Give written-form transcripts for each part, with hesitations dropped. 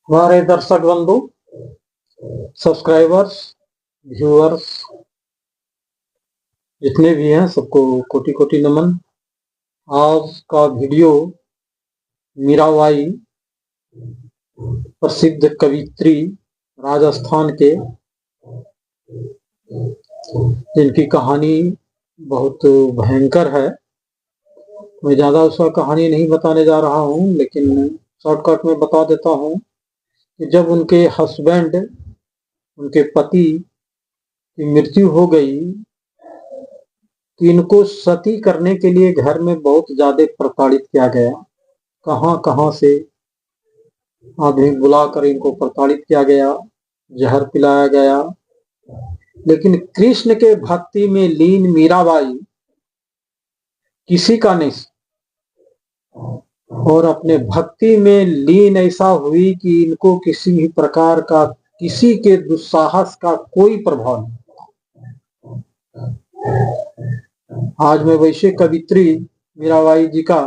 हमारे दर्शक बंधु, सब्सक्राइबर्स, व्यूअर्स जितने भी हैं सबको कोटि कोटि नमन। आज का वीडियो मीराबाई प्रसिद्ध कवित्री राजस्थान के, जिनकी कहानी बहुत भयंकर है। मैं ज्यादा उसका कहानी नहीं बताने जा रहा हूँ, लेकिन शॉर्टकट में बता देता हूँ कि जब उनके हस्बैंड, उनके पति की मृत्यु हो गई तो इनको सती करने के लिए घर में बहुत ज्यादा प्रताड़ित किया गया। कहां कहां से आदमी बुलाकर इनको प्रताड़ित किया गया, जहर पिलाया गया। लेकिन कृष्ण के भक्ति में लीन मीराबाई किसी का नहीं, और अपने भक्ति में लीन ऐसा हुई कि इनको किसी भी प्रकार का, किसी के दुस्साहस का कोई प्रभाव नहीं। आज मैं वैसे कवित्री मीराबाई जी का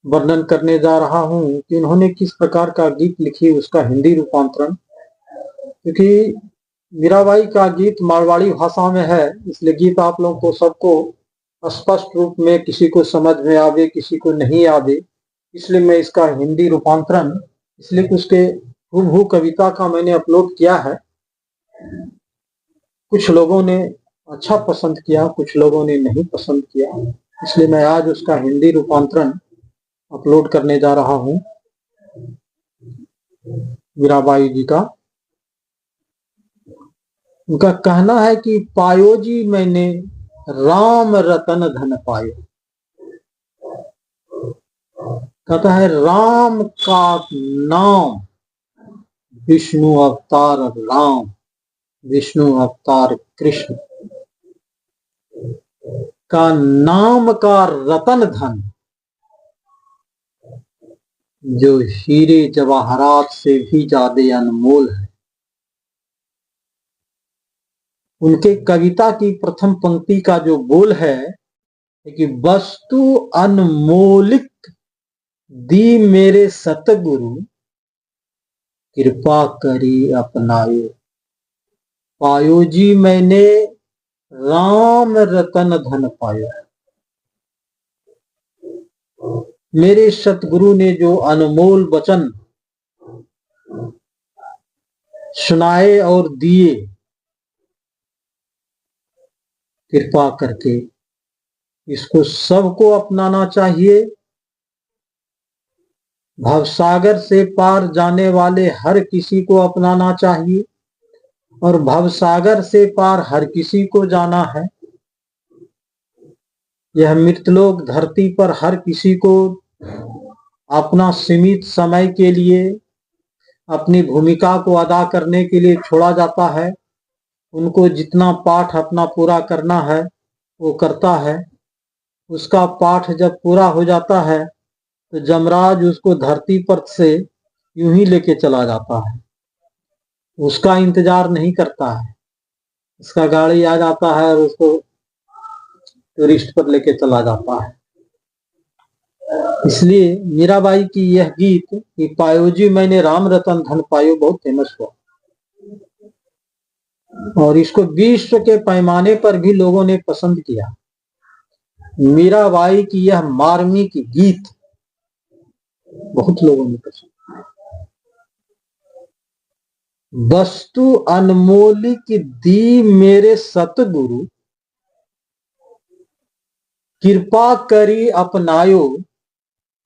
वर्णन करने जा रहा हूं कि इन्होंने किस प्रकार का गीत लिखी, उसका हिंदी रूपांतरण। क्योंकि मीराबाई का गीत मारवाड़ी भाषा में है, इसलिए गीत आप लोगों को सबको स्पष्ट रूप में, किसी को समझ में आवे किसी को नहीं आवे, इसलिए मैं इसका हिंदी रूपांतरण, इसलिए कि उसके हूबहू कविता का मैंने अपलोड किया है। कुछ लोगों ने अच्छा पसंद किया, कुछ लोगों ने नहीं पसंद किया, इसलिए मैं आज उसका हिंदी रूपांतरण अपलोड करने जा रहा हूं मीराबाई जी का। उनका कहना है कि पायो जी मैंने राम रतन धन पायो। कहता है राम का नाम, विष्णु अवतार राम, विष्णु अवतार कृष्ण का नाम का रतन धन, जो हीरे जवाहरात से भी ज्यादा अनमोल है। उनके कविता की प्रथम पंक्ति का जो बोल है कि वस्तु अनमोलिक दी मेरे सतगुरु, कृपा करी अपनायो। पायो जी मैंने राम रतन धन पायो। मेरे सतगुरु ने जो अनमोल वचन सुनाए और दिए, कृपा करके इसको सबको अपनाना चाहिए। भवसागर से पार जाने वाले हर किसी को अपनाना चाहिए, और भवसागर से पार हर किसी को जाना है। यह मृतलोक धरती पर हर किसी को अपना सीमित समय के लिए अपनी भूमिका को अदा करने के लिए छोड़ा जाता है। उनको जितना पाठ अपना पूरा करना है वो करता है। उसका पाठ जब पूरा हो जाता है तो जमराज उसको धरती पर से यूं ही लेके चला जाता है, उसका इंतजार नहीं करता है। उसका गाड़ी आ जाता है और उसको टूरिस्ट पर लेके चला जाता है। इसलिए मीराबाई की यह गीत कि पायो जी मैंने राम रतन धन पायो बहुत फेमस हुआ, और इसको विश्व के पैमाने पर भी लोगों ने पसंद किया। मीराबाई की यह मार्मिक गीत बहुत लोगों ने पसंद। वस्तु अनमोलिक दी मेरे सतगुरु, कृपा करी अपनायो।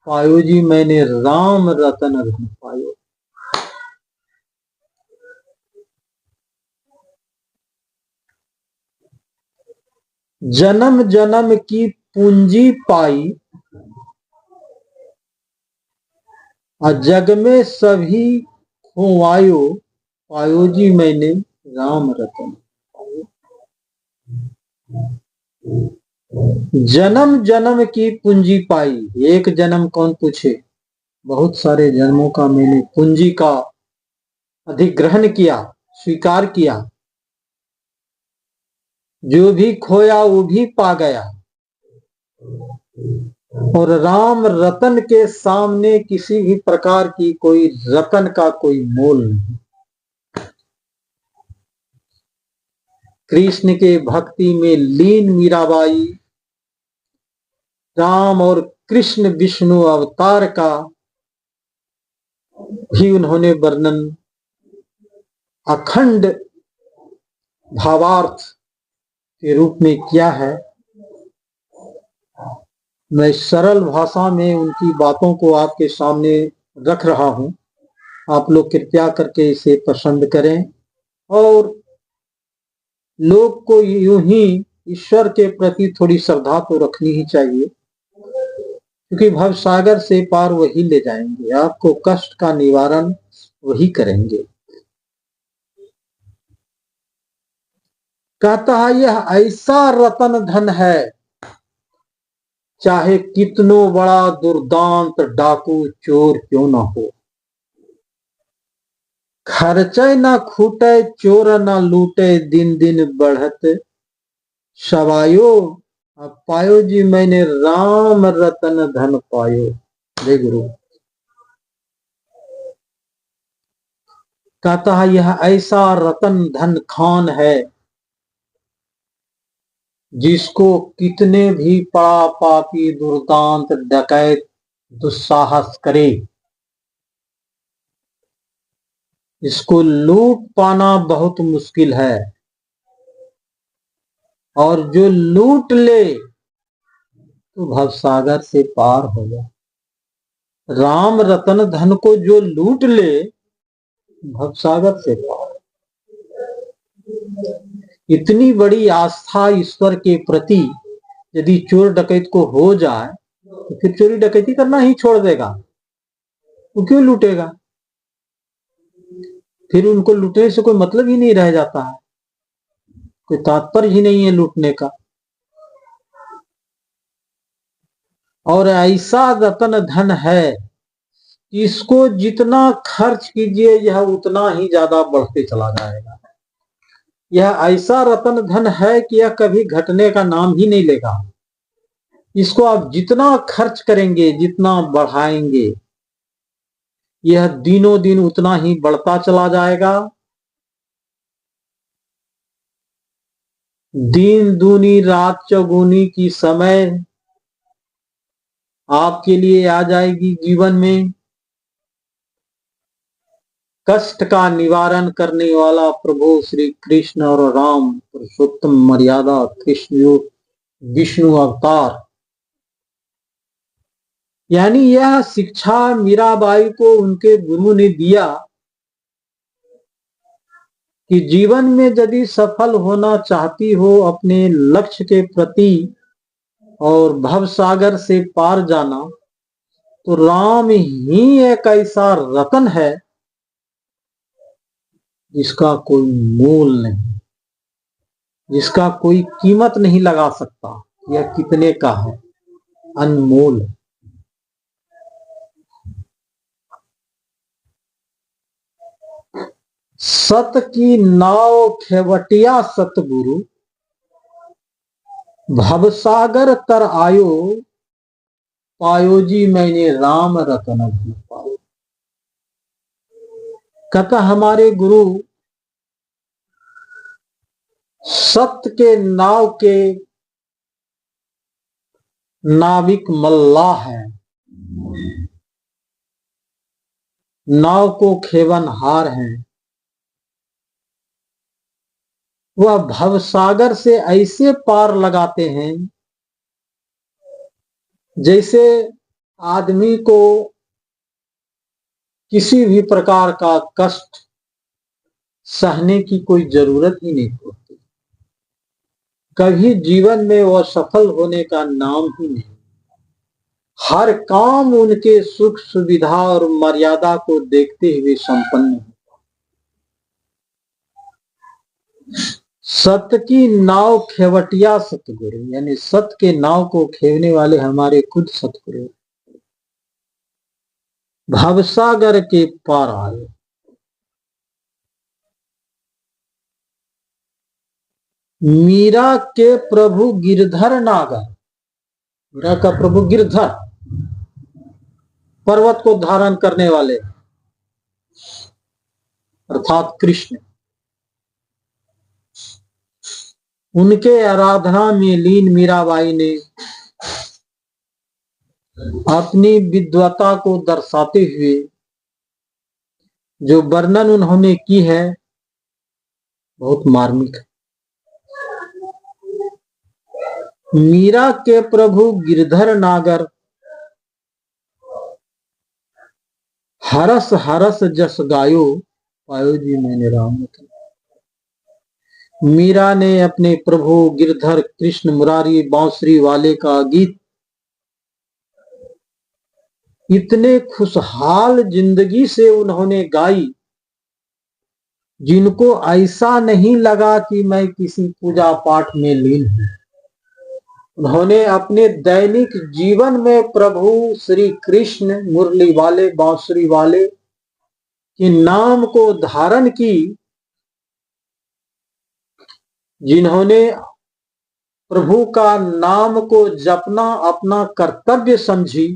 पायो जी मैंने राम रतन धन पायो। जन्म जन्म की पूंजी पाई, जग में सभी खोवायो। पायो जी मैंने राम रतन पायो। जन्म जन्म की पूंजी पाई, एक जन्म कौन पूछे, बहुत सारे जन्मों का मैंने पूंजी का अधिग्रहण किया, स्वीकार किया। जो भी खोया वो भी पा गया। और राम रतन के सामने किसी भी प्रकार की कोई रतन का कोई मोल नहीं। कृष्ण के भक्ति में लीन मीराबाई राम और कृष्ण विष्णु अवतार का भी उन्होंने वर्णन अखंड भावार्थ के रूप में किया है। मैं सरल भाषा में उनकी बातों को आपके सामने रख रहा हूं। आप लोग कृपया करके इसे पसंद करें और लोग को यूं ही ईश्वर के प्रति थोड़ी श्रद्धा तो रखनी ही चाहिए, क्योंकि भवसागर से पार वही ले जाएंगे, आपको कष्ट का निवारण वही करेंगे। कहता है यह ऐसा रतन धन है, चाहे कितनो बड़ा दुर्दांत डाकू चोर क्यों न हो। खर्चे न खूटे चोर न लूटे, दिन दिन बढ़त सवायो। अब पायो जी मैंने राम रतन धन पायो। जय गुरु। कहता है यह ऐसा रतन धन खान है, जिसको कितने भी पड़ा पापी दुर्दांत डकैत दुस्साहस करे, इसको लूट पाना बहुत मुश्किल है। और जो लूट ले तो भवसागर से पार हो जाए। राम रतन धन को जो लूट ले भवसागर से पार। इतनी बड़ी आस्था ईश्वर के प्रति यदि चोर डकैत को हो जाए तो फिर चोरी डकैती करना ही छोड़ देगा। वो क्यों लूटेगा? फिर उनको लूटने से कोई मतलब ही नहीं रह जाता है, कोई तात्पर्य ही नहीं है लूटने का। और ऐसा रतन धन है, इसको जितना खर्च कीजिए यह उतना ही ज्यादा बढ़ते चला जाएगा। यह ऐसा रतन धन है कि यह कभी घटने का नाम ही नहीं लेगा। इसको आप जितना खर्च करेंगे, जितना बढ़ाएंगे, यह दिनों दिन उतना ही बढ़ता चला जाएगा। दिन दूनी रात चौगुनी की समय आपके लिए आ जाएगी जीवन में। कष्ट का निवारण करने वाला प्रभु श्री कृष्ण और राम पुरुषोत्तम मर्यादा कृष्ण विष्णु अवतार, यानी यह शिक्षा मीराबाई को उनके गुरु ने दिया कि जीवन में यदि सफल होना चाहती हो अपने लक्ष्य के प्रति और भवसागर से पार जाना, तो राम ही एक ऐसा रतन है जिसका कोई मोल नहीं, जिसका कोई कीमत नहीं लगा सकता। यह कितने का है, अनमोल। सत की नाव खेवटिया सतगुरु, भवसागर तर आयो, पायो जी मैंने राम रतन धन पायो। कहता हमारे गुरु सत्य के नाव के नाविक मल्लाह है, नाव को खेवनहार हैं। वह भवसागर से ऐसे पार लगाते हैं जैसे आदमी को किसी भी प्रकार का कष्ट सहने की कोई जरूरत ही नहीं होती। कभी जीवन में वह सफल होने का नाम ही नहीं। हर काम उनके सुख सुविधा और मर्यादा को देखते हुए संपन्न है। सत्य की नाव खेवटिया सतगुरु, यानी सत्य के नाव को खेवने वाले हमारे खुद सतगुरु भवसागर के पार आए। मीरा के प्रभु गिरधर नागर, मीरा का प्रभु गिरधर, पर्वत को धारण करने वाले अर्थात कृष्ण, उनके आराधना में लीन मीराबाई ने अपनी विद्वता को दर्शाते हुए जो वर्णन उन्होंने की है बहुत मार्मिक है। मीरा के प्रभु गिरधर नागर हरस हरस जस गायो पायो जी मैंने राम। मीरा ने अपने प्रभु गिरधर कृष्ण मुरारी बांसुरी वाले का गीत इतने खुशहाल जिंदगी से उन्होंने गाई, जिनको ऐसा नहीं लगा कि मैं किसी पूजा पाठ में लीन हूं। उन्होंने अपने दैनिक जीवन में प्रभु श्री कृष्ण मुरली वाले बांसुरी वाले के नाम को धारण की, जिन्होंने प्रभु का नाम को जपना अपना कर्तव्य समझी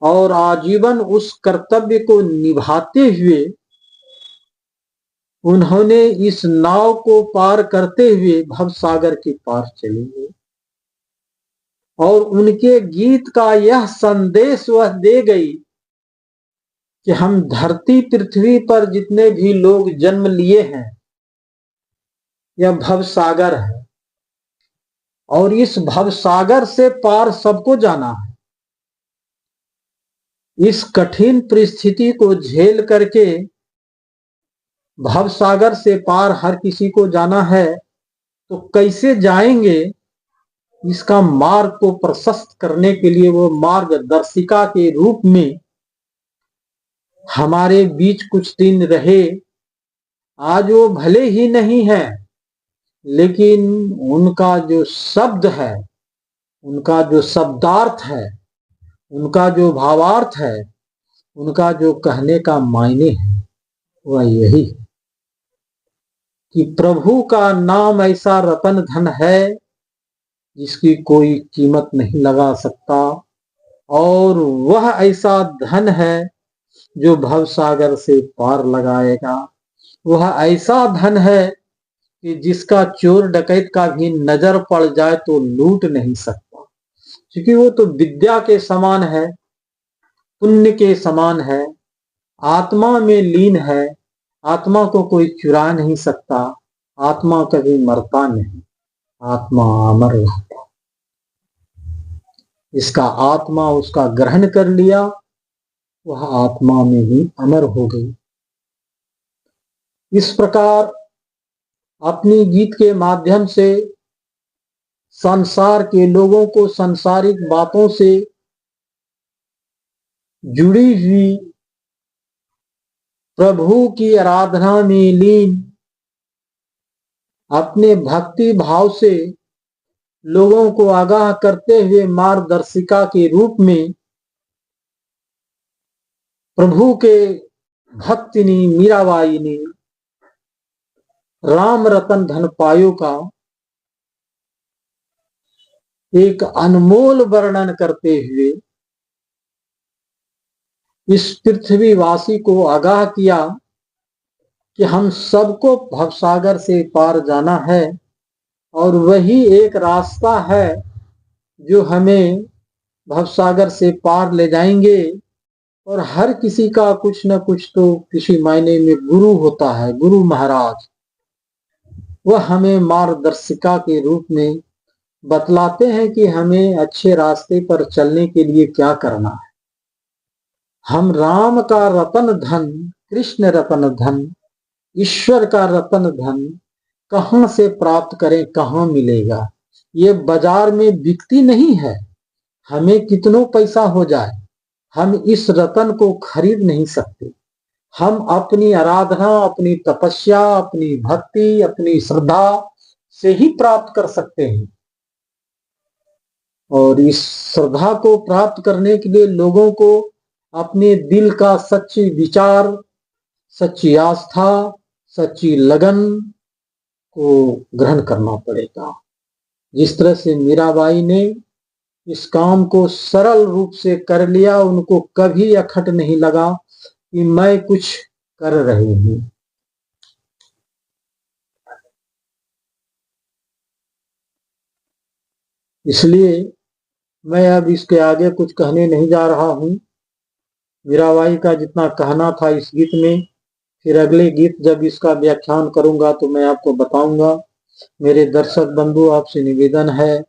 और आजीवन उस कर्तव्य को निभाते हुए उन्होंने इस नाव को पार करते हुए भवसागर के पार चले गए। और उनके गीत का यह संदेश वह दे गई कि हम धरती पृथ्वी पर जितने भी लोग जन्म लिए हैं यह भवसागर है और इस भवसागर से पार सबको जाना है। इस कठिन परिस्थिति को झेल करके भवसागर से पार हर किसी को जाना है, तो कैसे जाएंगे इसका मार्ग को प्रशस्त करने के लिए वो मार्गदर्शिका के रूप में हमारे बीच कुछ दिन रहे। आज वो भले ही नहीं है, लेकिन उनका जो शब्द है, उनका जो शब्दार्थ है, उनका जो भावार्थ है, उनका जो कहने का मायने है वह यही कि प्रभु का नाम ऐसा रतन धन है जिसकी कोई कीमत नहीं लगा सकता, और वह ऐसा धन है जो भवसागर से पार लगाएगा। वह ऐसा धन है कि जिसका चोर डकैत का भी नजर पड़ जाए तो लूट नहीं सकता, क्योंकि वो तो विद्या के समान है, पुण्य के समान है, आत्मा में लीन है। आत्मा को कोई चुरा नहीं सकता, आत्मा कभी मरता नहीं, आत्मा अमर रहता। इसका आत्मा उसका ग्रहण कर लिया, वह आत्मा में ही अमर हो गई। इस प्रकार अपनी गीत के माध्यम से संसार के लोगों को सांसारिक बातों से जुड़ी हुई प्रभु की आराधना में लीन अपने भक्ति भाव से लोगों को आगाह करते हुए मार्गदर्शिका के रूप में प्रभु के भक्तिनी मीराबाई ने राम रतन धन पायो का एक अनमोल वर्णन करते हुए इस पृथ्वीवासी को आगाह किया कि हम सबको भवसागर से पार जाना है और वही एक रास्ता है जो हमें भवसागर से पार ले जाएंगे। और हर किसी का कुछ न कुछ तो किसी मायने में गुरु होता है, गुरु महाराज। वह हमें मार्गदर्शिका के रूप में बतलाते हैं कि हमें अच्छे रास्ते पर चलने के लिए क्या करना है। हम राम का रतन धन, कृष्ण रतन धन, ईश्वर का रतन धन कहां से प्राप्त करें, कहां मिलेगा? ये बाजार में बिकती नहीं है। हमें कितनों पैसा हो जाए, हम इस रतन को खरीद नहीं सकते। हम अपनी आराधना, अपनी तपस्या, अपनी भक्ति, अपनी श्रद्धा से ही प्राप्त कर सकते हैं। और इस श्रद्धा को प्राप्त करने के लिए लोगों को अपने दिल का सच्ची विचार, सच्ची आस्था, सच्ची लगन को ग्रहण करना पड़ेगा। जिस तरह से मीराबाई ने इस काम को सरल रूप से कर लिया, उनको कभी अखट नहीं लगा कि मैं कुछ कर रही हूं। इसलिए मैं अब इसके आगे कुछ कहने नहीं जा रहा हूं। मीराबाई का जितना कहना था इस गीत में, फिर अगले गीत जब इसका व्याख्यान करूंगा तो मैं आपको बताऊंगा। मेरे दर्शक बंधु, आपसे निवेदन है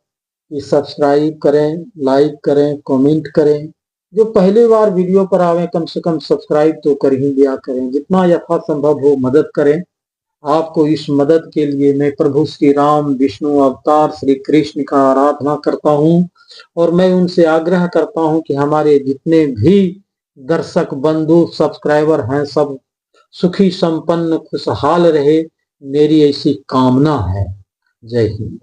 कि सब्सक्राइब करें, लाइक करें, कमेंट करें। जो पहली बार वीडियो पर आवे कम से कम सब्सक्राइब तो कर ही दिया करें। जितना यथासंभव हो मदद करें। आपको इस मदद के लिए मैं प्रभु श्री राम, विष्णु अवतार श्री कृष्ण का आराधना करता हूं और मैं उनसे आग्रह करता हूं कि हमारे जितने भी दर्शक बंधु सब्सक्राइबर हैं सब सुखी संपन्न खुशहाल रहे, मेरी ऐसी कामना है। जय हिंद।